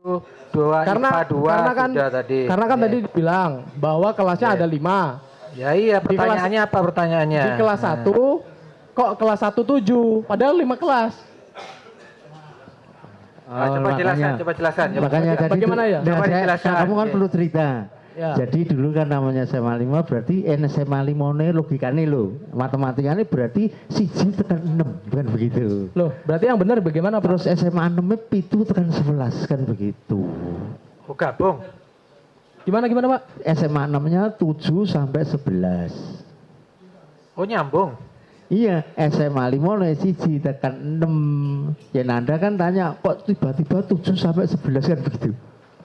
dua Karena IPA 2 karena kan sudah tadi. karena kan tadi dibilang bahwa kelasnya ada 5. Ya iya, pertanyaannya apa pertanyaannya? Di kelas 1 kok kelas 1 7, padahal 5 kelas. Coba jelaskan. Makanya tadi bagaimana ya? Coba dijelaskan. Kamu kan perlu cerita. Ya. Jadi dulu kan namanya SMA 5 berarti SMA 5 ini logikanya lo, matematikanya berarti 1 tekan 6 bukan begitu. Loh, berarti yang benar bagaimana, Pak? Terus SMA 6 7 tekan 11 kan begitu. Oh, gabung. Gimana Pak? SMA 6-nya 7 sampai 11. Oh, nyambung. Iya, SMA 5 nih 1 tekan 6. Ya Nanda kan tanya, kok tiba-tiba 7 sampai 11 kan begitu.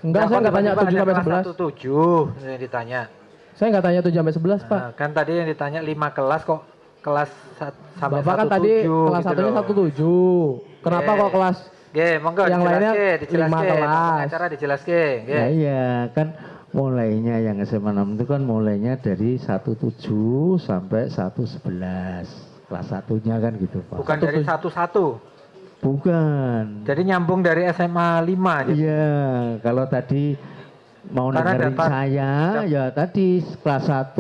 Enggak, saya enggak tanya 7 sampai 11. 7 yang ditanya. Saya enggak tanya 7 sampai 11, Pak. Nah, kan tadi yang ditanya 5 kelas kok kelas sampai Bapak kan 1 tadi 7 kelas gitu 1-nya loh. 1 7. Kenapa kok kelas monggo yang lainnya dijelaskan. 5 kelas? Acara dijelaskan. Nah, iya, kan mulainya yang SMA 6 itu kan mulainya dari 17 sampai 111. Kelas 1-nya kan gitu, Pak. Bukan dari 1-1. Bukan. Jadi nyambung dari SMA 5 gitu. Iya, kalau tadi mau Karena dengerin saya, ya tadi kelas 1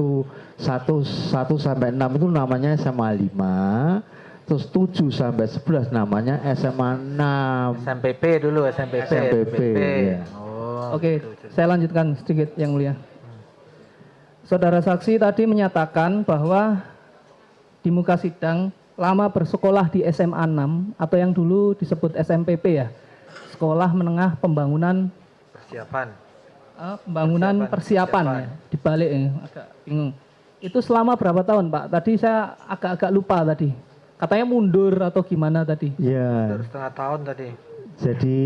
sampai 6 itu namanya SMA 5, terus 7 sampai 11 namanya SMA 6. SMPP dulu, SMPP. SMPP, iya. Oh, Oke, gitu. saya lanjutkan sedikit yang mulia. Saudara saksi tadi menyatakan bahwa di muka sidang lama bersekolah di SMA 6 atau yang dulu disebut SMPP ya, Sekolah Menengah Pembangunan Persiapan ya, dibalik ya, agak bingung. Itu selama berapa tahun, Pak? Tadi saya agak-agak lupa tadi. Katanya mundur atau gimana tadi? Iya. Setengah tahun tadi. Jadi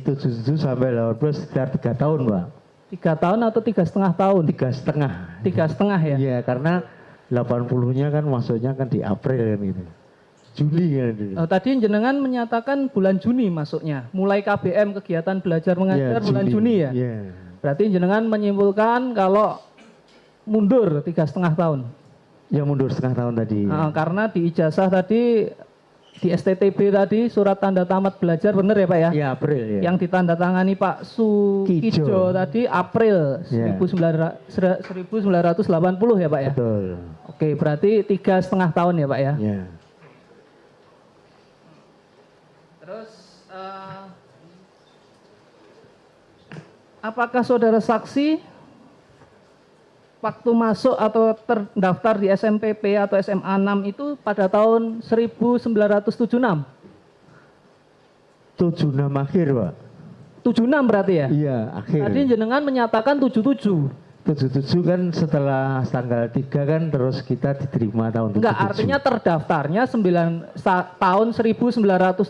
77 sampai 18 sekitar 3 tahun, Pak. 3 tahun atau 3,5 tahun? 3,5. 3,5 ya? Iya, karena 80-nya kan masuknya kan di April kan gitu. Juli kan gitu. Tadi jenengan menyatakan bulan Juni masuknya. Mulai KBM kegiatan belajar mengajar bulan Juni ya? Iya. Berarti jenengan menyimpulkan kalau mundur 3,5 tahun. Ya mundur setengah tahun tadi. Karena di ijazah tadi, di STTB tadi, surat tanda tamat belajar benar ya Pak ya? Iya, April ya. Yang ditandatangani Pak Sukijo tadi April Ya. 1980 ya Pak ya? Betul. Oke, berarti 3,5 tahun ya Pak ya? Ya. Terus apakah saudara saksi waktu masuk atau terdaftar di SMPP atau SMA 6 itu pada tahun 1976? 76 akhir, Pak. 76 berarti ya? Iya, akhir. Tadi jenengan menyatakan 77. 77 kan setelah tanggal 3 kan terus kita diterima tahun 77. Enggak, artinya terdaftarnya tahun 1976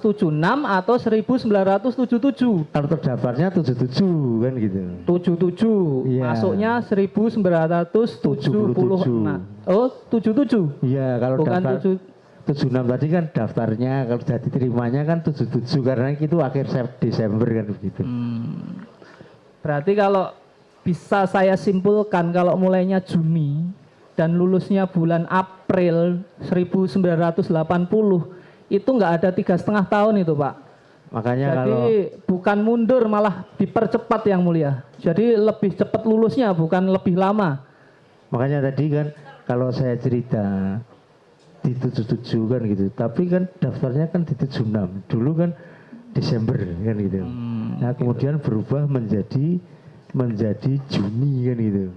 atau 1977. Kalau terdaftarnya 77 kan gitu. 77, Iya. masuknya 1976. Oh, 77. Iya, kalau Bukan daftar 7. 76 tadi kan daftarnya, kalau sudah diterimanya kan 77 karena itu akhir Desember kan begitu. Berarti kalau bisa saya simpulkan kalau mulainya Juni dan lulusnya bulan April 1980 itu nggak ada 3,5 tahun itu Pak. Makanya Jadi kalau bukan mundur malah dipercepat yang mulia. Jadi lebih cepat lulusnya bukan lebih lama. makanya tadi kan kalau saya cerita di 77 kan gitu, tapi kan daftarnya kan di 76. Dulu kan Desember kan gitu. Nah, kemudian berubah menjadi Juni kan gitu.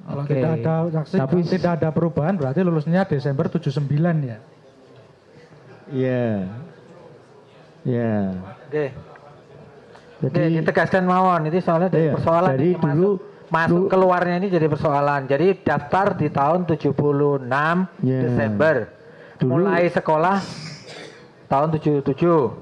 Kalau tidak ada saksi, Tapi tidak ada perubahan berarti lulusnya Desember 79 ya. Iya. Iya. Oke. Jadi Ditegaskan mawon, itu soalnya dari iya, persoalan dari ini masuk keluarnya ini jadi persoalan. Jadi daftar di tahun 76 Iya. Desember. Mulai sekolah tahun 77.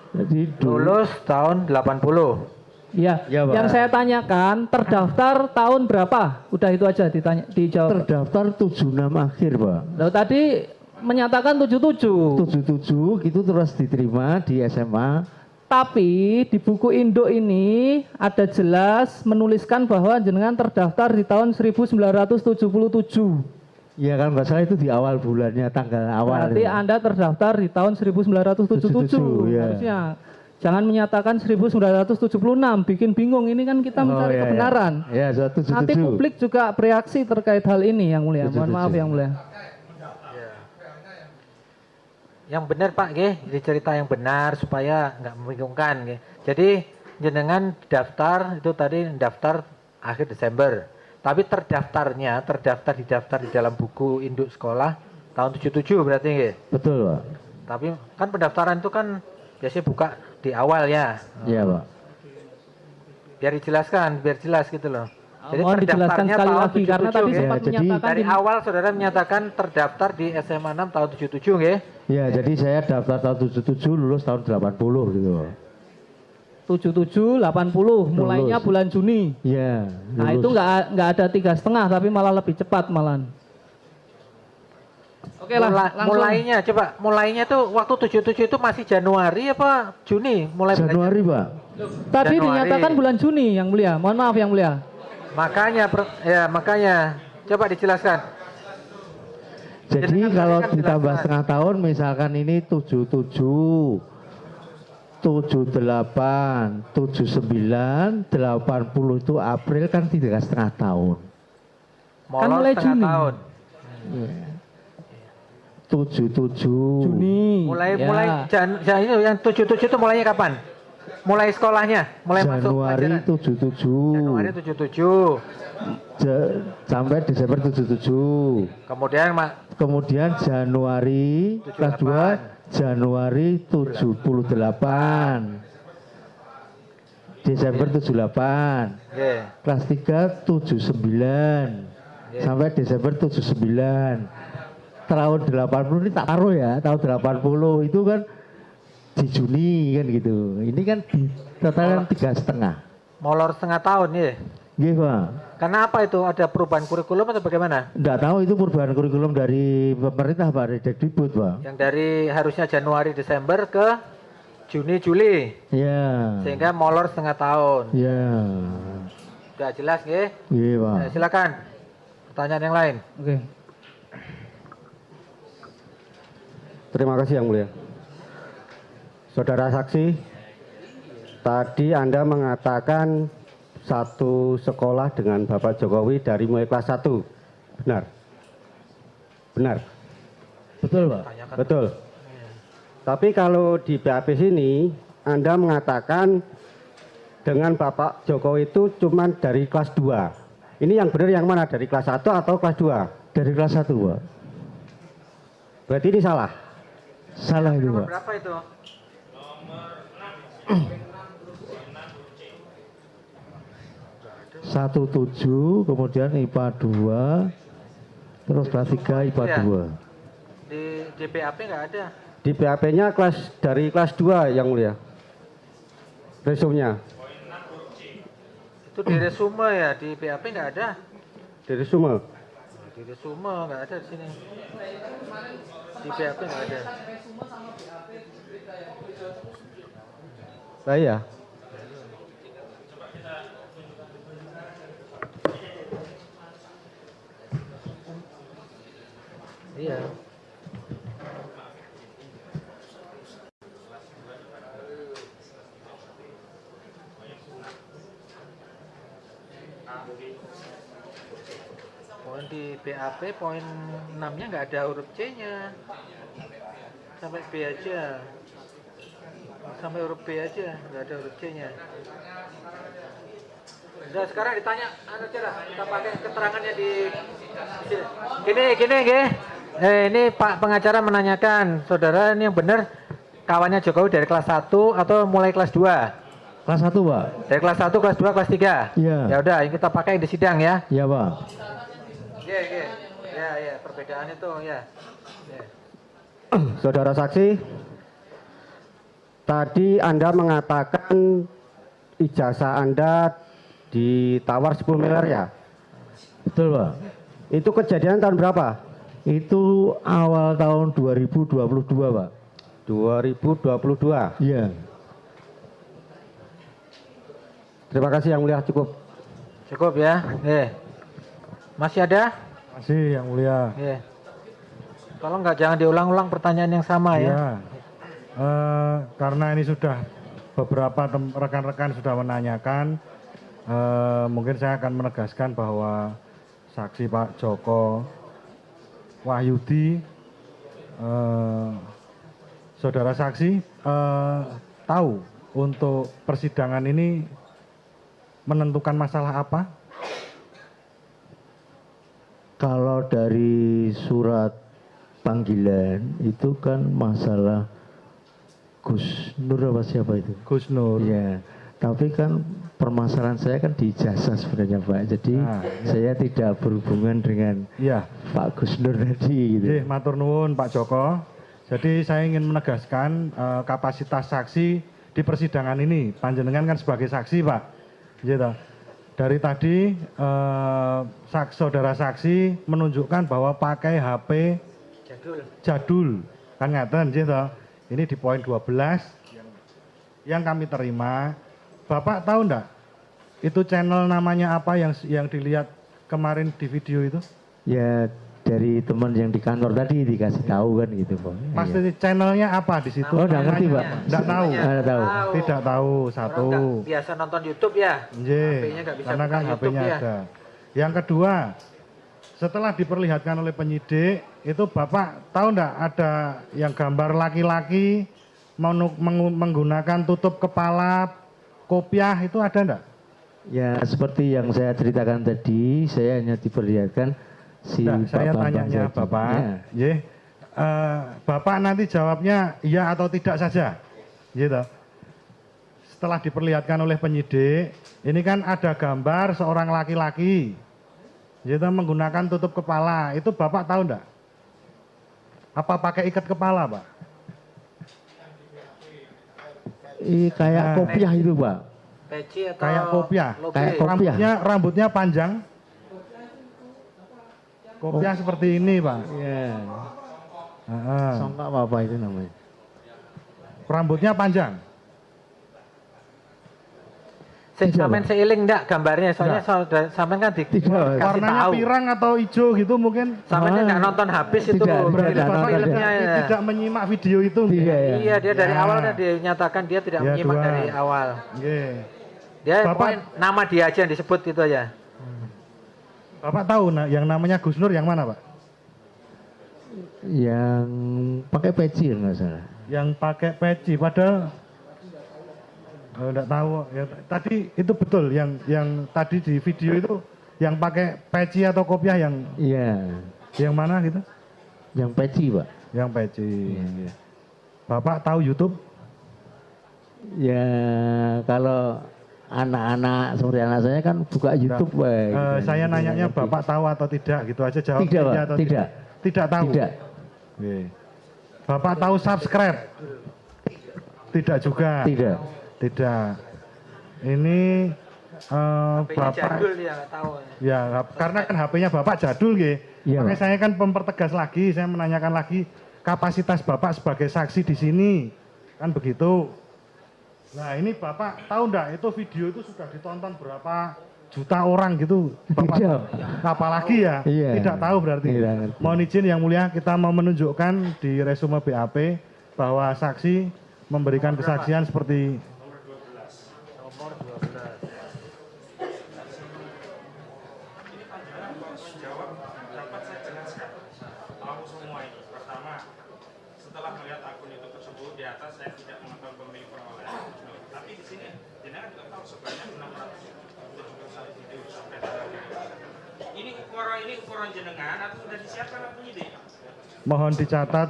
jadi Lulus tahun 80. Iya, Ya, Pak. yang saya tanyakan terdaftar tahun berapa? Udah itu aja dijawab. terdaftar 76 akhir, Pak. Lalu tadi menyatakan 77. 77 gitu terus diterima di SMA. Tapi di buku Indo ini ada jelas menuliskan bahwa jenengan terdaftar di tahun 1977. Ya kan nggak salah itu di awal bulannya, tanggal awal. Berarti itu. Anda terdaftar di tahun 1977 77, ya. harusnya. Jangan menyatakan 1976, bikin bingung. Ini kan kita mencari iya, kebenaran. Ya, 177. Nanti publik juga bereaksi terkait hal ini, Yang Mulia. Mohon 77. maaf, Yang Mulia. Yang benar Pak, nggih, jadi cerita yang benar supaya nggak membingungkan, nggih. Jadi jenengan daftar itu tadi daftar akhir Desember. Tapi terdaftar di dalam buku induk sekolah tahun 77 berarti nggih. Betul, Pak. Tapi kan pendaftaran itu kan biasanya buka di awal ya. Iya, Pak. Biar dijelaskan, biar jelas gitu loh. Jadi Mohon dijelaskan terdaftarnya sekali tahun lagi karena 77, tadi nggih. sempat Ya, jadi menyatakan Dari awal saudara menyatakan terdaftar di SMA 6 tahun 77 nggih. Ya, jadi saya daftar tahun 77, lulus tahun 80 gitu. 77, 80, mulainya Lulus. bulan Juni. Iya. Nah itu nggak ada 3,5 tapi malah lebih cepat malahan. Oke lah, langsung. Mulainya tuh waktu 77 itu masih Januari apa Juni mulai belajar? Januari, Pak. Tadi Januari. dinyatakan bulan Juni, Yang Mulia. Mohon maaf, Yang Mulia. Makanya coba dijelaskan. Jadi Jenengan kalau tadi kan ditambah jelaskan. setengah tahun misalkan ini 77, 78, 79, 80 itu April kan 3,5 tahun. Molor mulai setengah Juni. tahun. 77. Juni. Mulai ya. itu yang 77 itu mulainya kapan? Mulai sekolahnya, mulai masuk Januari pelajaran. 77. Januari 77. Sampai Desember 77. Kemudian Januari kelas 2 Januari 78. Desember 78. Nggih. Kelas 3 79. Sampai Desember 79. Tahun 80 ini tak taruh ya, tahun 80 itu kan di Juni kan gitu. Ini kan di total 3,5. Molor setengah tahun ya. Iya, Pak. Karena apa itu? Ada perubahan kurikulum atau bagaimana? Enggak tahu itu perubahan kurikulum dari pemerintah, Pak, dari Dikdikbud, Pak. Yang dari harusnya Januari Desember ke Juni Juli. Iya. Sehingga molor setengah tahun. Iya. Sudah jelas nggih? Iya, Pak. Silakan. Pertanyaan yang lain. Oke. Terima kasih Yang Mulia. Saudara saksi, tadi Anda mengatakan satu sekolah dengan Bapak Jokowi dari mulai kelas 1. Benar? Benar? Betul, Pak. Betul. Tapi kalau di BAP sini, Anda mengatakan dengan Bapak Jokowi itu cuma dari kelas 2. Ini yang benar yang mana? Dari kelas 1 atau kelas 2? Dari kelas 1, Pak. Berarti ini salah. Salah itu, Nomor Pak. berapa itu? Satu 7, kemudian IPA 2, terus kelas 3 IPA Iya. 2. Di BAP nggak ada. Di BAP-nya dari kelas 2 Yang Mulia. Resumnya. Itu di resume ya, di BAP nggak ada. Di resume. Di resume nggak ada di sini. Di BAP nggak ada. Saya. Iya. Poin di BAP poin 6-nya nggak ada huruf C-nya. Sampai B aja. Sampai huruf B aja, nggak ada huruf C-nya. Udah sekarang ditanya anu aja lah, kita pakai keterangannya di sini. Gini nggih. Ini Pak pengacara menanyakan, saudara ini yang benar kawannya Jokowi dari kelas 1 atau mulai kelas 2? Kelas 1, Pak. Dari kelas 1, kelas 2, kelas 3? Iya. Ya udah, ini kita pakai di sidang ya. Iya, Pak. Iya. Ya, perbedaan itu ya. Saudara saksi, tadi Anda mengatakan ijazah Anda ditawar 10 miliar ya? Betul, Pak. Itu kejadian tahun berapa? Itu awal tahun 2022, Pak. 2022. Iya. Terima kasih Yang Mulia, cukup. Cukup ya. Masih ada? Masih Yang Mulia. Tolong jangan diulang-ulang pertanyaan yang sama ya. Iya. Karena ini sudah beberapa rekan-rekan sudah menanyakan, mungkin saya akan menegaskan bahwa saksi Pak Joko Wahyudi, saudara saksi tahu untuk persidangan ini menentukan masalah apa? Kalau dari surat panggilan itu kan masalah Gus Nur apa siapa itu? Gus Nur. Ya, tapi kan permasalahan saya kan di ijazah sebenarnya Pak. Jadi saya tidak berhubungan dengan Iya. Pak Gus Nur tadi gitu. Matur nuwun Pak Joko. Jadi saya ingin menegaskan kapasitas saksi di persidangan ini. Panjenengan kan sebagai saksi Pak. Gitu. Dari tadi saudara saksi menunjukkan bahwa pakai HP jadul. Kan ngaten gitu. Ini di poin 12 yang kami terima. Bapak tahu enggak? Itu channel namanya apa yang dilihat kemarin di video itu? Ya dari teman yang di kantor tadi dikasih tahu kan gitu Pak. Pasti channelnya apa di situ? Oh, enggak ngerti Pak. Enggak tahu. Enggak tahu. Tidak tahu satu. Orang nggak biasa nonton YouTube ya. Nggih, HP-nya nggak bisa karena kan buka YouTube HP-nya ya. ada. Yang kedua, setelah diperlihatkan oleh penyidik, itu Bapak tahu enggak ada yang gambar laki-laki menggunakan tutup kepala kopiah itu ada enggak? Ya seperti yang saya ceritakan tadi, saya hanya diperlihatkan si Nah, saya Pak Bambang tanyanya Jaji. Bapak, Ya. nggih, Bapak nanti jawabnya iya atau tidak saja, gitu. Setelah diperlihatkan oleh penyidik, ini kan ada gambar seorang laki-laki, gitu, menggunakan tutup kepala. Itu Bapak tahu enggak? Apa pakai ikat kepala, Pak? Kayak kopiah itu Pak. Peci atau Kayak kopiah. lobe? Kayak kopiah. Rambutnya panjang. Kopiah seperti ini, Pak. Iya. Heeh. Songkak apa itu namanya? Rambutnya panjang. Sampean seiling enggak gambarnya? Soalnya Enggak. saudara sampean kan Tidak. kasih Warnanya tahu. pirang atau hijau gitu mungkin. Sampean enggak nonton habis itu Tidak, Berarti tidak Bapak nonton, filmnya ya. tidak menyimak video itu. Tidak ya. Iya, dia dari Ya. awal kan dinyatakan dia tidak Ya, menyimak dua. dari awal. Nggih. Dia Bapak- pokoknya nama dia aja yang disebut itu aja. Bapak tahu yang namanya Gus Nur yang mana, Pak? Yang pakai peci nggak salah. Yang pakai peci padahal enggak tahu ya. Tadi itu betul yang tadi di video itu yang pakai peci atau kopiah yang Iya. mana gitu? Yang peci Pak. Yang peci. Iya. Bapak tahu YouTube? Ya kalau anak-anak seperti anak saya kan buka YouTube Pak. gitu. Saya nanyanya Bapak tahu atau tidak gitu aja jawab Tidak, Pak. iya atau Tidak. Tidak tahu. Tidak. Oke. Bapak tahu subscribe? Tidak juga. Tidak. Tidak. Ini HP-nya Bapak jadul dia nggak tahu. ya karena kan HP-nya Bapak jadul nggih. Iya, Makanya Pak. saya kan mempertegas lagi, saya menanyakan lagi kapasitas Bapak sebagai saksi di sini. Kan begitu. Nah, ini Bapak tahu enggak itu video itu sudah ditonton berapa juta orang gitu. Bapak Tidak. apalagi ya? Iya. Tidak tahu berarti. Tidak ngerti. Mohon izin yang mulia kita mau menunjukkan di resume BAP bahwa saksi memberikan kesaksian seperti Nomor 12. jawab dapat saya jelaskan tahu semua itu. Pertama, setelah melihat akun itu tersebut di atas saya tidak mengetahui pemilik perolehan. Tapi di sini jenengan juga tahu sebanyak 671 video sampai tadi. Ini ukuran jenengan atau sudah disiapkan oleh penyidik? mohon dicatat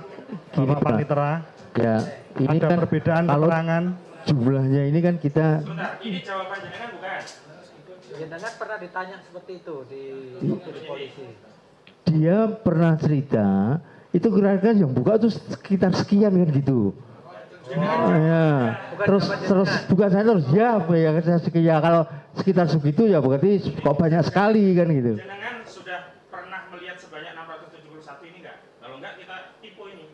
Gini, Bapak Pak. Panitera. Ya, ini Ada kan perbedaan kalau keterangan. jumlahnya ini kan kita Sebentar, ini jawaban jenengan bukan? Jenengan pernah ditanya seperti itu di polisi. dia pernah cerita itu kira-kira yang buka tuh sekitar sekian kan gitu. Ya, terus bukan saya terus ya ya kalau sekitar segitu ya berarti kok banyak sekali kan gitu. Jenengan sudah pernah melihat sebanyak 671 ini enggak? Kalau enggak kita tipu ini.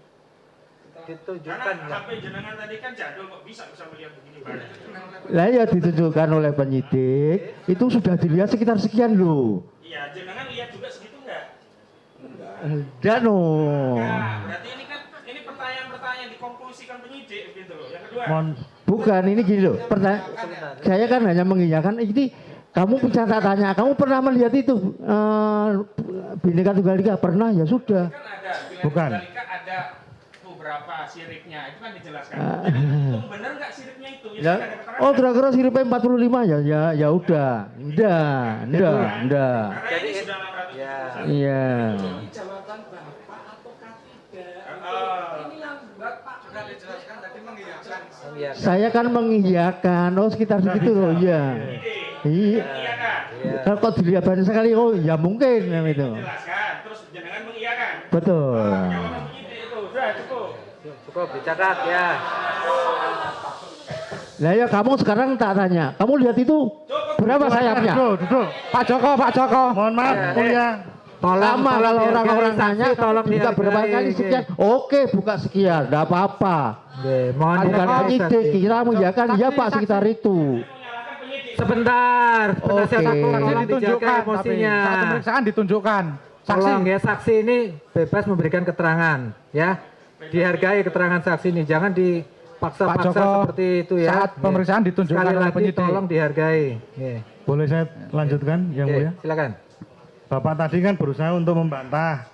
Ditunjukkan Karena nggak? HP jenengan tadi kan jadul kok bisa melihat begini banyak. Lah ya ditunjukkan oleh penyidik itu sudah dilihat sekitar sekian loh. Iya, jenengan lihat juga segitu enggak? Dan Nah, berarti ini kan ini pertanyaan-pertanyaan dikonklusikan penyidik gitu loh. Yang kedua, Mohon Bukan, ini gini loh. Saya kan hanya mengiyakan ini. Kamu pencatatannya, kamu pernah melihat itu Bhinneka Tunggal Ika? Pernah, ya sudah. Kan ada Bukan. Tunggal Ika ada beberapa siripnya, itu kan dijelaskan. Jadi itu bener nggak siripnya itu? Ya, Ya, sudah ada keterangan. oh kira-kira siripnya 45 ya udah. Enggak. Karena ini sudah 600. Ya. Iya. Iya. Saya kan mengiyakan, oh sekitar segitu loh, iya. Iya. Iya kan? Kalau kok dilihat banyak sekali, oh ya mungkin itu. Jelaskan, terus jenengan mengiyakan. Betul. Jawaban penyidik itu, sudah cukup. Cukup dicatat ya. Nah ya kamu sekarang tak tanya, kamu lihat itu berapa sayapnya? Duduk. Pak Joko. Mohon maaf, mulia. Sama kalau orang-orang nanya, tolong buka berapa kali sekian, oke buka sekian, enggak apa-apa. Mohon Bukan dihargai, penyidik, saksi. kira mengiyakan, ya Pak sekitar itu. Sebentar, Oke. penasihat hukum Saksi tolong dijaga ditunjukkan, tapi emosinya. saat pemeriksaan ditunjukkan. Saksi. Tolong ya, saksi ini bebas memberikan keterangan, ya. Dihargai keterangan saksi ini, jangan Pak dipaksa-paksa Joko, seperti itu ya. saat pemeriksaan Ya. ditunjukkan Sekali oleh lagi penyidik. tolong dihargai. Ya. Boleh saya lanjutkan, Yang Oke, Mulia? silakan. Bapak tadi kan berusaha untuk membantah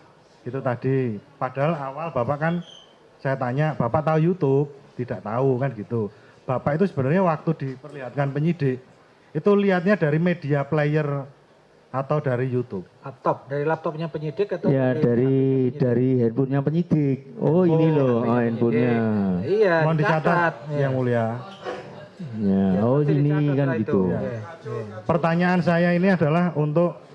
itu tadi. Padahal awal Bapak kan saya tanya, Bapak tahu YouTube? Tidak tahu kan gitu. Bapak itu sebenarnya waktu diperlihatkan penyidik, itu lihatnya dari media player atau dari YouTube? Dari laptopnya penyidik atau Ya dari handphonenya penyidik. Oh ini loh, oh, handphonenya. Iya, Mohon dicatat, Ya. Yang Mulia. Ya, oh Pasti ini dicatat kan lah itu. gitu. Ya, ya. Pertanyaan saya ini adalah untuk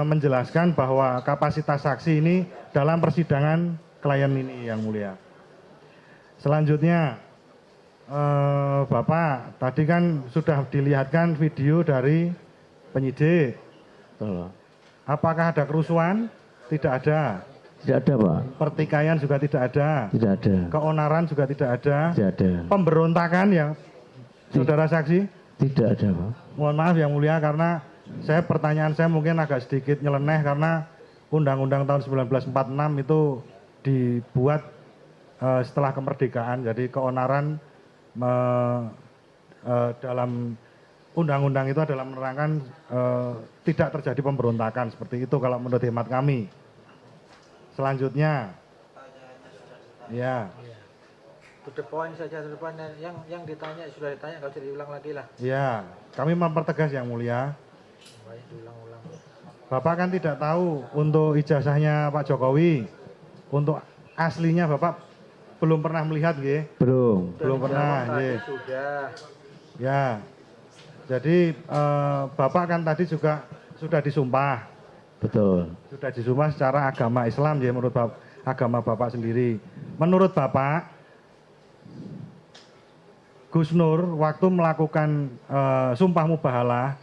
menjelaskan bahwa kapasitas saksi ini dalam persidangan klien ini, Yang Mulia. Selanjutnya, Bapak tadi kan sudah dilihatkan video dari penyidik. Betul. Apakah ada kerusuhan? Tidak ada. Tidak ada Pak, Pertikaian juga tidak ada. tidak ada, Keonaran juga tidak ada. tidak ada, Pemberontakan ya, saudara saksi? tidak ada Pak. Mohon maaf Yang Mulia karena pertanyaan saya mungkin agak sedikit nyeleneh karena Undang-Undang tahun 1946 itu dibuat setelah kemerdekaan. Jadi keonaran dalam undang-undang itu adalah menerangkan tidak terjadi pemberontakan seperti itu kalau menurut hemat kami. Selanjutnya, ya, To the point saja, to the point. Yang ditanya sudah ditanya, nggak usah diulang lagi lah. ya, kami mempertegas Yang Mulia. Baik, diulang-ulang. Bapak kan tidak tahu untuk ijazahnya Pak Jokowi, untuk aslinya Bapak belum pernah melihat, nggih? Belum. Belum pernah, Tadi nggih. sudah. Ya. Jadi Bapak kan tadi juga sudah disumpah, Betul. sudah disumpah secara agama Islam ya menurut agama Bapak sendiri. Menurut Bapak, Gus Nur waktu melakukan sumpah mubahalah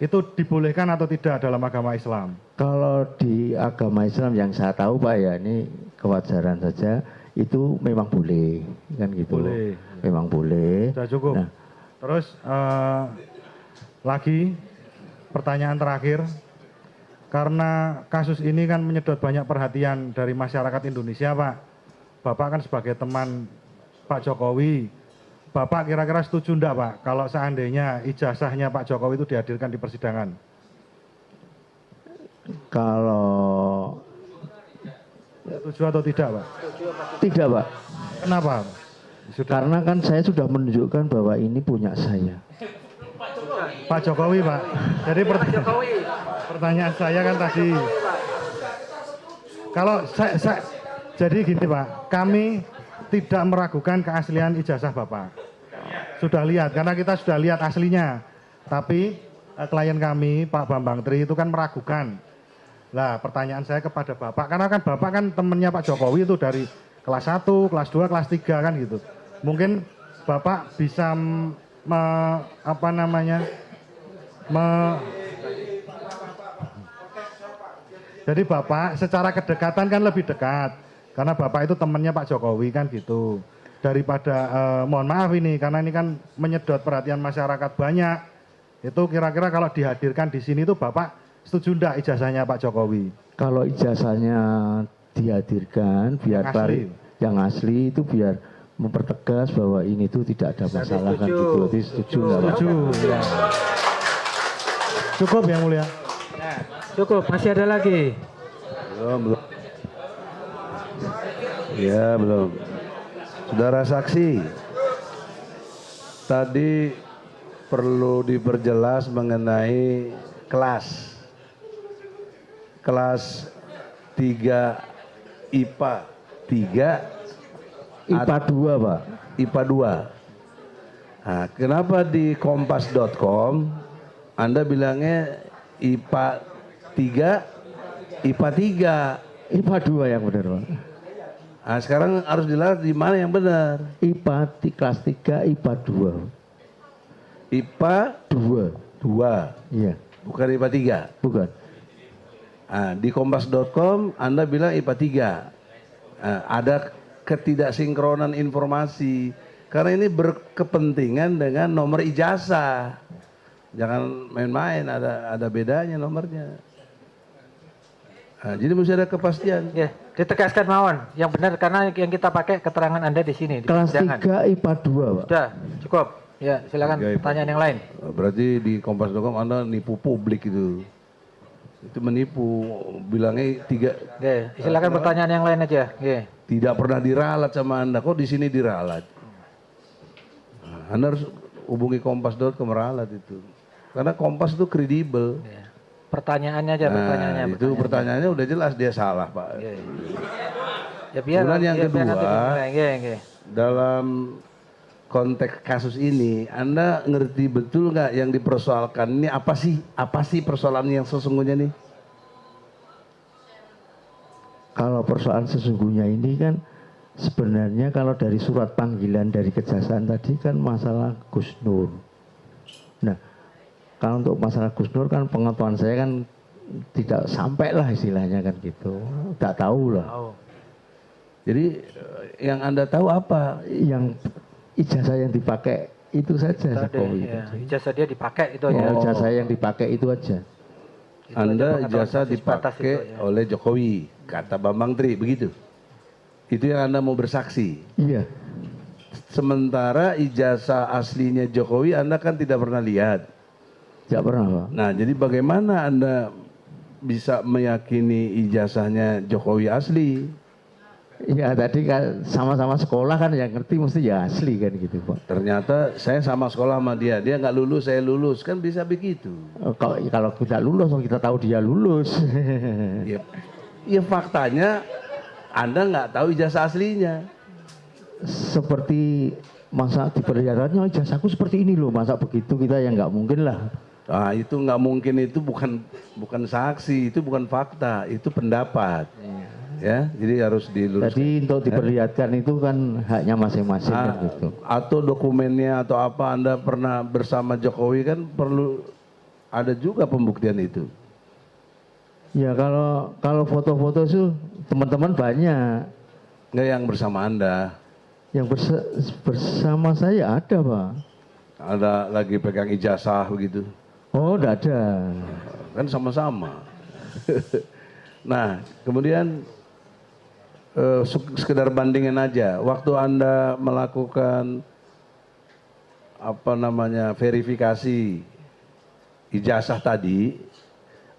itu dibolehkan atau tidak dalam agama Islam? Kalau di agama Islam yang saya tahu Pak ya, ini kewajaran saja, itu memang boleh, kan gitu. Boleh. Memang boleh. Sudah cukup. Nah, Terus lagi pertanyaan terakhir, karena kasus ini kan menyedot banyak perhatian dari masyarakat Indonesia, Pak. Bapak kan sebagai teman Pak Jokowi, Bapak kira-kira setuju enggak, Pak, kalau seandainya ijazahnya Pak Jokowi itu dihadirkan di persidangan? kalau Setuju atau tidak, Pak? tidak Pak, Kenapa? Sudah. karena kan saya sudah menunjukkan bahwa ini punya saya. Pak Jokowi, Pak. Jadi Jokowi. pertanyaan saya kan tadi, kalau saya jadi gini Pak, kami tidak meragukan keaslian ijazah Bapak. Sudah lihat, karena kita sudah lihat aslinya. Tapi klien kami, Pak Bambang Tri itu kan meragukan. Lah pertanyaan saya kepada Bapak, karena kan Bapak kan temennya Pak Jokowi itu dari kelas 1, kelas 2, kelas 3 kan gitu. Mungkin Bapak bisa jadi Bapak secara kedekatan kan lebih dekat karena Bapak itu temannya Pak Jokowi kan gitu. Daripada mohon maaf ini karena ini kan menyedot perhatian masyarakat banyak. Itu kira-kira kalau dihadirkan di sini tuh Bapak setuju enggak ijazahnya Pak Jokowi? Kalau ijazahnya dihadirkan biar Yang asli. yang asli itu biar mempertegas bahwa ini tuh tidak ada masalah kan setuju. gitu. Jadi setuju nggak Pak? Setuju. Ya. Cukup yang mulia. Cukup, masih ada lagi. Belum. Ya, belum. Saudara saksi, tadi perlu diperjelas mengenai kelas. Kelas 3 IPA 3 IPA 2 Pak. IPA 2. Nah, kenapa di kompas.com Anda bilangnya IPA 3, IPA 3? IPA 2 yang benar Pak. Nah, sekarang harus dilihat di mana yang benar. IPA kelas 3 IPA 2. IPA 2, Iya, bukan IPA 3. bukan. Nah, di kompas.com Anda bilang IPA 3. Nah, ada ketidaksinkronan informasi. Karena ini berkepentingan dengan nomor ijazah. Jangan main-main, ada bedanya nomornya. Nah, jadi mesti ada kepastian. Ya, ditegaskan Mawon, yang benar karena yang kita pakai keterangan Anda di sini. Di Kelas persidangan. 3 IPA 2 Pak. Sudah, cukup. Ya, silakan Tiga IPA. pertanyaan yang lain. Berarti di kompas.com Anda nipu publik itu. Itu menipu, bilangnya 3. Oke, silakan pertanyaan yang lain aja. Oke. Tidak pernah diralat sama Anda, kok di sini diralat? Nah, Anda harus hubungi kompas.com ralat itu. Karena Kompas itu kredibel. Ya. Pertanyaannya aja, pertanyaannya. Itu pertanyaannya udah jelas dia salah, Pak. Oke. Ya biar Kemudian yang biar kedua, nanti dinilai. Oke, oke. dalam konteks kasus ini, Anda ngerti betul nggak yang dipersoalkan ini apa sih? Apa sih persoalan yang sesungguhnya nih? Kalau persoalan sesungguhnya ini kan sebenarnya kalau dari surat panggilan dari kejaksaan tadi kan masalah Gus Nur. Nah, kalau untuk masalah Gus Nur kan pengetahuan saya kan tidak sampai lah istilahnya kan gitu. Tak tahu lah. Oh. Jadi yang Anda tahu apa? Yang ijazah yang dipakai itu saja Tadi, Jokowi. ya, ijazah dia dipakai itu Oh, aja. ijazah yang dipakai itu aja. Itu Anda aja, ijazah pengetahuan sebatas dipakai itu, ya. oleh Jokowi, kata Bambang Tri, begitu? Itu yang Anda mau bersaksi. Iya. Sementara ijazah aslinya Jokowi Anda kan tidak pernah lihat. Tidak pernah Pak. Nah, jadi bagaimana Anda bisa meyakini ijazahnya Jokowi asli? Iya tadi kan sama-sama sekolah kan yang ngerti mesti ya asli kan gitu Pak. Ternyata saya sama sekolah sama dia nggak lulus, saya lulus, kan bisa begitu. Kalau kita lulus, kita tahu dia lulus. Ya faktanya Anda nggak tahu ijazah aslinya. Seperti masa diperlihatkannya ijazahku seperti ini loh, masa begitu kita ya nggak mungkin lah. Ah, itu nggak mungkin, itu bukan saksi, itu bukan fakta, itu pendapat. Ya, jadi harus diluruskan. Jadi untuk diperlihatkan itu kan haknya masing-masing kan gitu. Atau dokumennya atau apa Anda pernah bersama Jokowi kan perlu ada juga pembuktian itu. Ya kalau foto-foto itu teman-teman banyak. Nggak yang bersama Anda. Yang bersama saya ada Pak. Ada lagi pegang ijazah begitu. Oh enggak ada. Kan sama-sama. Nah, kemudian sekedar bandingin aja. Waktu Anda melakukan verifikasi ijazah tadi,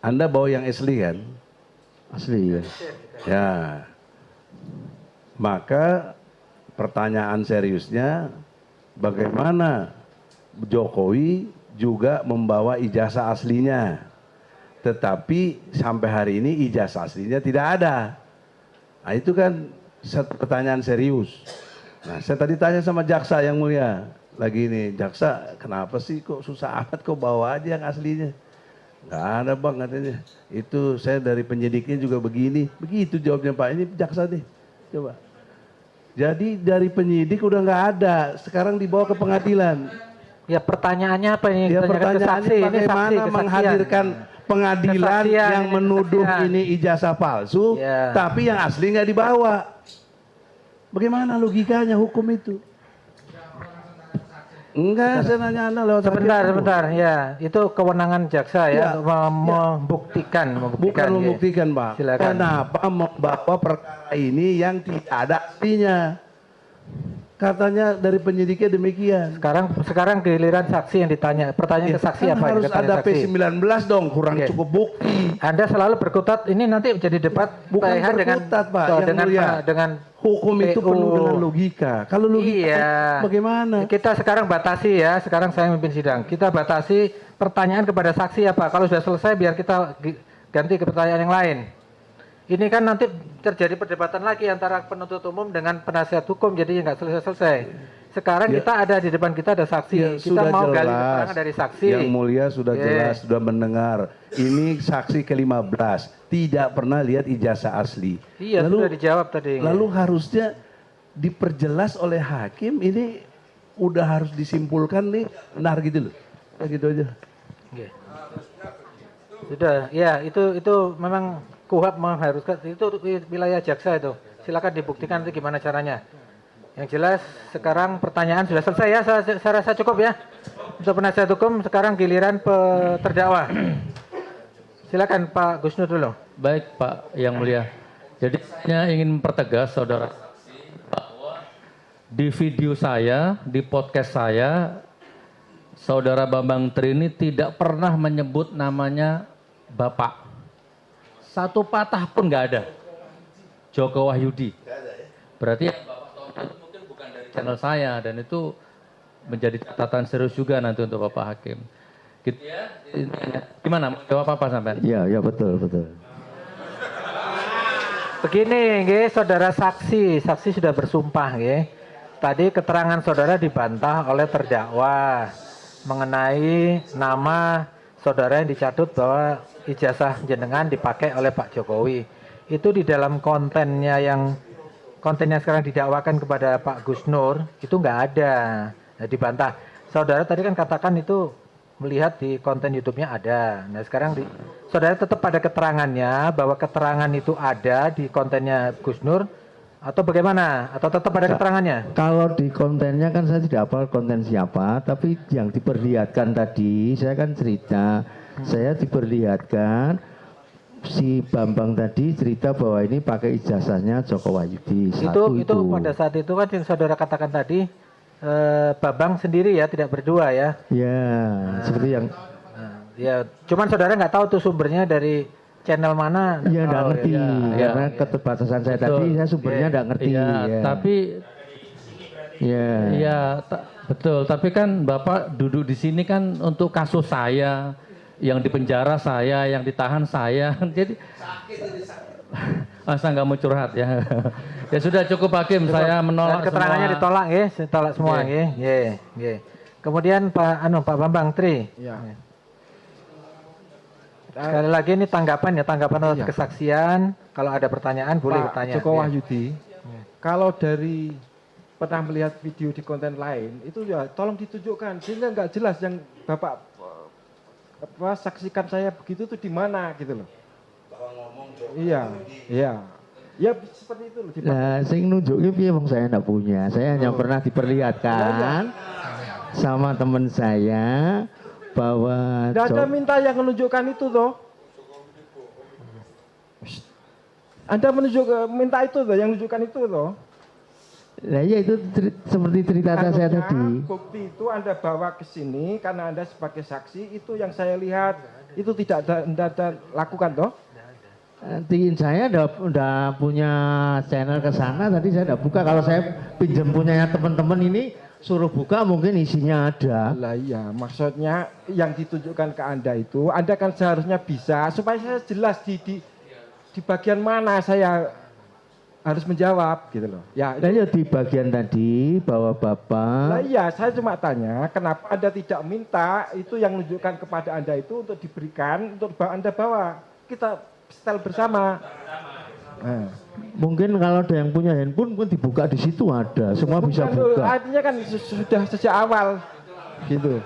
Anda bawa yang asli kan? Asli ya. Ya. Maka pertanyaan seriusnya, bagaimana Jokowi juga membawa ijazah aslinya, tetapi sampai hari ini ijazah aslinya tidak ada. Nah itu kan pertanyaan serius. Nah saya tadi tanya sama jaksa yang mulia, lagi ini, jaksa kenapa sih kok susah amat kok bawa aja yang aslinya? Nggak ada bang katanya, itu saya dari penyidiknya juga begini. Begitu jawabnya Pak, ini jaksa nih, coba. Jadi dari penyidik udah nggak ada, sekarang dibawa ke pengadilan. Ya pertanyaannya apa ini? Ya Tanyakan ke pertanyaannya saksi, ini bagaimana kesaksian. menghadirkan pengadilan Kesaksian, yang ini menuduh kesaksian. ini ijazah palsu, Ya. tapi yang asli nggak dibawa. Bagaimana logikanya hukum itu? Enggak, saya nanya Anda lewat Sebentar, ya itu kewenangan jaksa ya, Ya, untuk membuktikan, Bukan ya. membuktikan, Pak. Silakan. Kenapa membawa perkara ini yang tidak ada aslinya? Katanya dari penyidiknya demikian. Sekarang giliran saksi yang ditanya. Pertanyaan ke saksi Kan apa? harus Ditanya ada saksi. P19 dong, kurang Oke. cukup bukti. Anda selalu berkutat. Ini nanti jadi debat Bukan PH berkutat, Pak, yang dengan mulia. dengan Hukum itu PU. penuh dengan logika. Kalau logika Iya. bagaimana? Kita sekarang batasi ya. Sekarang saya memimpin sidang. Kita batasi pertanyaan kepada saksi apa. Kalau sudah selesai biar kita ganti ke pertanyaan yang lain. Ini kan nanti terjadi perdebatan lagi antara penuntut umum dengan penasihat hukum. Jadi nggak selesai-selesai. Sekarang Ya. kita ada di depan kita ada saksi. Ya, Kita sudah mau gali jelas. keterangan dari saksi. Yang mulia sudah Iya. jelas, sudah mendengar. Ini saksi ke-15 tidak pernah lihat ijazah asli. Iya, sudah dijawab tadi. Lalu harusnya diperjelas oleh hakim, ini udah harus disimpulkan nih, benar gitu loh. Ya gitu aja. Oke. Sudah, ya itu memang KUHAP mengharuskan, itu wilayah jaksa itu. Silakan dibuktikan nanti gimana caranya. Yang jelas sekarang pertanyaan sudah selesai ya, saya rasa cukup ya. Untuk penasihat hukum sekarang giliran terdakwa. Silakan Pak Gusnur dulu. Baik Pak Yang Mulia. Jadi saya ingin mempertegas saudara saksi bahwa di video saya, di podcast saya, saudara Bambang Trini tidak pernah menyebut namanya Bapak. Satu patah pun nggak ada. Joko Wahyudi. Berarti yang Bapak tonton itu mungkin bukan dari channel saya dan itu menjadi catatan serius juga nanti untuk Bapak Hakim. Gitu ya. Gimana? Mau jawab apa sampai? Iya, betul. Begini, nggih, saudara saksi sudah bersumpah, nggih. Tadi keterangan saudara dibantah oleh terdakwa mengenai nama saudara yang dicatut bahwa ijazah jenengan dipakai oleh Pak Jokowi. Itu di dalam konten yang sekarang didakwakan kepada Pak Gusnur itu nggak ada, nah, dibantah. Saudara tadi kan katakan itu melihat di konten YouTube-nya ada. Nah sekarang saudara tetap pada keterangannya bahwa keterangan itu ada di kontennya Gusnur atau bagaimana? Atau tetap pada keterangannya? Kalau di kontennya kan saya tidak hafal konten siapa, tapi yang diperlihatkan tadi, saya kan cerita, saya diperlihatkan si Bambang tadi cerita bahwa ini pakai ijazahnya Joko Wahyudi. Itu pada saat itu kan yang saudara katakan tadi, Bambang sendiri ya, tidak berdua ya. Ya, seperti yang Ya, cuman saudara nggak tahu tuh sumbernya dari channel mana. ya nggak tahu, ngerti ya. karena keterbatasan saya Betul. tadi, saya sumbernya nggak ngerti. Iya, Ya. tapi Ya. iya betul. Tapi kan Bapak duduk di sini kan untuk kasus saya, yang di penjara saya, yang ditahan saya. Jadi masa nggak mau curhat ya. Ya sudah cukup Hakim, saya menolak Dan keterangannya semua. ditolak ya, ditolak semua Iya. ya. Kemudian Pak Bambang Tri. Ya. Sekali lagi ini tanggapan atas kesaksian. Kalau ada pertanyaan boleh Pak bertanya. Joko Ya. Wahyudi, kalau dari pernah melihat video di konten lain, itu ya tolong ditunjukkan sehingga nggak jelas yang Bapak saksikan saya begitu tuh di mana gitu loh. Iya. Ya seperti itu loh. Nah, sing nunjukin piye wong saya enggak punya. Saya hanya pernah diperlihatkan sama teman saya bahwa Nggak ada minta yang menunjukkan itu toh. Anda minta itu toh, yang menunjukkan itu toh. Nah, ya itu seperti cerita saya Harusnya tadi. bukti itu Anda bawa ke sini karena Anda sebagai saksi, itu yang saya lihat itu tidak Anda lakukan toh. Nanti saya udah punya channel ke sana, tadi saya udah buka. Kalau saya pinjam punyanya teman-teman ini suruh buka mungkin isinya ada. Lah iya, maksudnya yang ditunjukkan ke Anda itu, Anda kan seharusnya bisa supaya saya jelas di bagian mana saya harus menjawab gitu loh. Ya, Nah, ya di bagian tadi bahwa Bapak lah iya, saya cuma tanya kenapa Anda tidak minta itu yang menunjukkan kepada Anda itu untuk diberikan untuk Anda bawa. Kita setel bersama. Nah. mungkin kalau ada yang punya handphone pun dibuka di situ ada, semua bisa Bukan, buka. artinya kan sudah sejak awal gitu.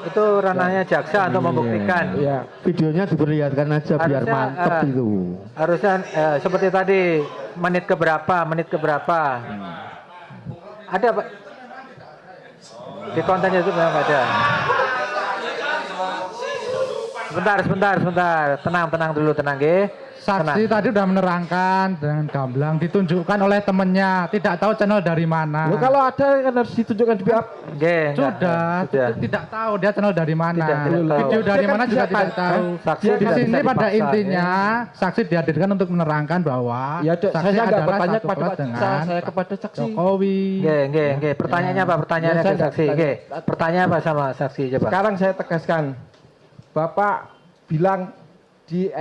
Itu ranahnya jaksa untuk membuktikan. Iya. Videonya diperlihatkan aja biar Harusnya, mantep itu. Harusnya seperti tadi menit keberapa. Ada Pak? Di kontennya itu memang ada. Sebentar. Tenang dulu, nggih. Saksi tadi udah menerangkan dengan gamblang ditunjukkan oleh temennya, tidak tahu channel dari mana. Loh, kalau ada kan harus ditunjukkan di BAP. Sudah. Tidak tahu dia channel dari mana. Tidak tahu. Video dari Dia kan mana juga tidak tidak tahu. Saksi Di tidak sini bisa pada dipaksa, intinya saksi dihadirkan untuk menerangkan bahwa Ya, Dok, saksi saya nggak adalah bertanya satu kepada kelas Pak dengan Jaksa, saya kepada saksi. Jokowi. Nggih. Pertanyaannya apa? Pertanyaannya Ya, saya ke nggak saksi. tanya. Nggih. Pertanyaan apa sama saksi coba? Sekarang saya tegaskan, Bapak bilang di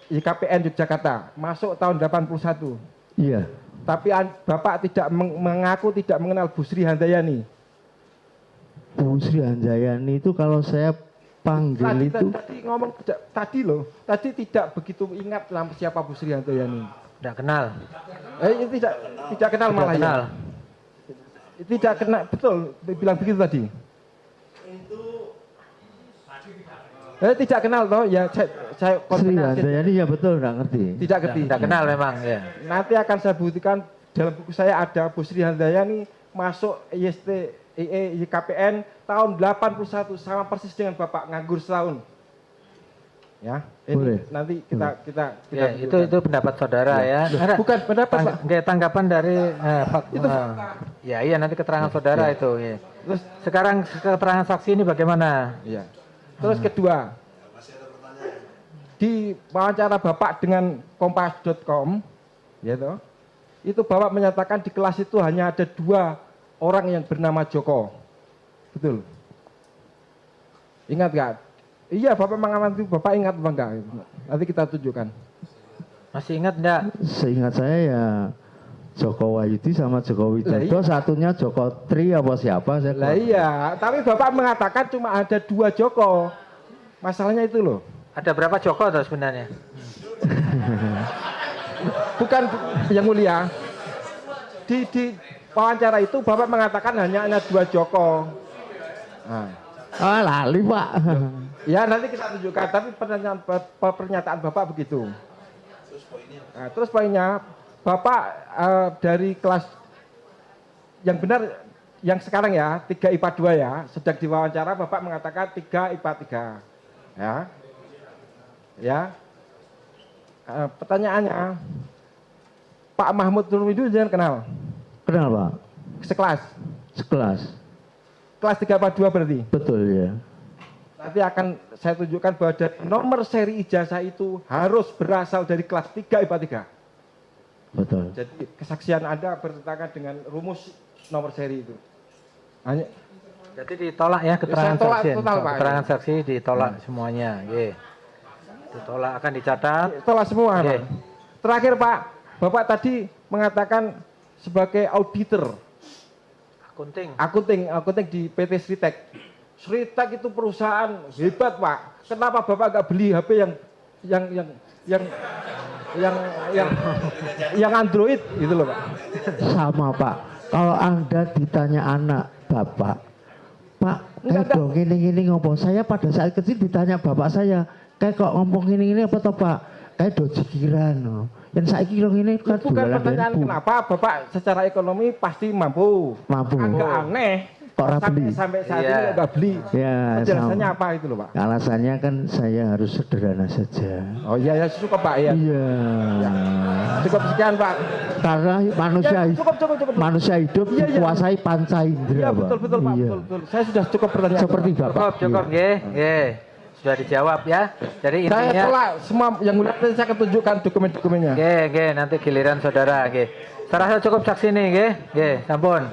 IKPN Yogyakarta masuk tahun 81. Iya. Tapi Bapak tidak mengaku tidak mengenal Bu Sri Handayani. Bu Sri Handayani itu kalau saya panggil itu Tadi ngomong tadi tidak begitu ingat nama siapa Bu Sri Handayani. Tidak kenal. Tidak kenal malah kenal. ya. Tidak kenal, betul bilang begitu tadi. Tidak kenal toh ya saya Sri konfirmasi. Handayani ya betul nggak ngerti. Tidak ngerti. Tidak kenal memang ya. Nanti akan saya buktikan dalam buku saya ada Bu Sri Handayani masuk IKPN tahun 81 sama persis dengan Bapak nganggur setahun. Ya, ini Boleh. nanti kita Ya, itu pendapat saudara ya. Bukan pendapat, Pak. Tanggapan dari Itu iya nanti keterangan saudara itu. Ya. Terus Sekarang keterangan saksi ini bagaimana? ya. Terus kedua, di wawancara Bapak dengan kompas.com, ya toh, itu Bapak menyatakan di kelas itu hanya ada 2 orang yang bernama Joko. Betul. Ingat nggak? Iya, Bapak mengamati, Bapak ingat apa enggak? Nanti kita tunjukkan. Masih ingat enggak? Seingat saya ya Joko Wahyudi sama Joko Widodo, Lah iya. satunya Joko Tri apa siapa saya Lah iya, tapi Bapak mengatakan cuma ada 2 Joko. Masalahnya itu loh. Ada berapa Joko tuh sebenarnya? Bukan yang mulia. Di wawancara itu Bapak mengatakan hanya ada 2 Joko. Nah. lali Pak. Ya nanti kita tunjukkan, tapi pernyataan Bapak begitu. Nah, terus poinnya, Bapak dari kelas yang benar, yang sekarang ya, 3 IPA 2 ya, sedang diwawancara Bapak mengatakan 3 IPA 3. Ya. Pertanyaannya, Pak Mahmud Nurwidu jangan kenal? Kenal Pak? Sekelas? Sekelas. Kelas 3 IPA 2 berarti? Betul ya. Nanti akan saya tunjukkan bahwa nomor seri ijazah itu harus berasal dari kelas 3 IPA 3. Betul. Jadi kesaksian Anda bertentangan dengan rumus nomor seri itu. Hanya Jadi ditolak ya keterangan Saya tolak saksi. total, Pak. Keterangan saksi ditolak semuanya. Nggih. Ditolak akan dicatat. tolak semua. Oke. Pak. Terakhir Pak, Bapak tadi mengatakan sebagai auditor akunting di PT Sritek. Sritek itu perusahaan hebat Pak. Kenapa Bapak nggak beli HP yang Android gitu loh Pak? Sama Pak. Kalau Anda ditanya anak Bapak, Pak, kayak dong ini ngopo. Saya pada saat kecil ditanya bapak saya, kayak kok ngomong ini apa toh Pak? Kayak do jikiran. Yang saya kira ini kan bukan pertanyaan kenapa Bapak secara ekonomi pasti mampu. Mampu. Agak aneh. Kok ora beli? Sampai saat ini nggak beli. Ya, Penjelasannya apa itu loh Pak? Alasannya kan saya harus sederhana saja. Oh iya ya cukup Pak ya. Iya. Cukup sekian Pak. Karena manusia Ya, cukup. manusia hidup Iya, iya. dikuasai panca indera, Iya Pak. betul Pak. Iya. Betul. Saya sudah cukup pertanyaan. Seperti Bapak. Cukup nggih. Nggih. Sudah dijawab ya. Jadi Saya intinya tolak semua yang mulia, saya akan tunjukkan dokumen-dokumennya. nggih, nanti giliran saudara nggih. Saya rasa cukup saksi nih nggih. Nggih, sampun.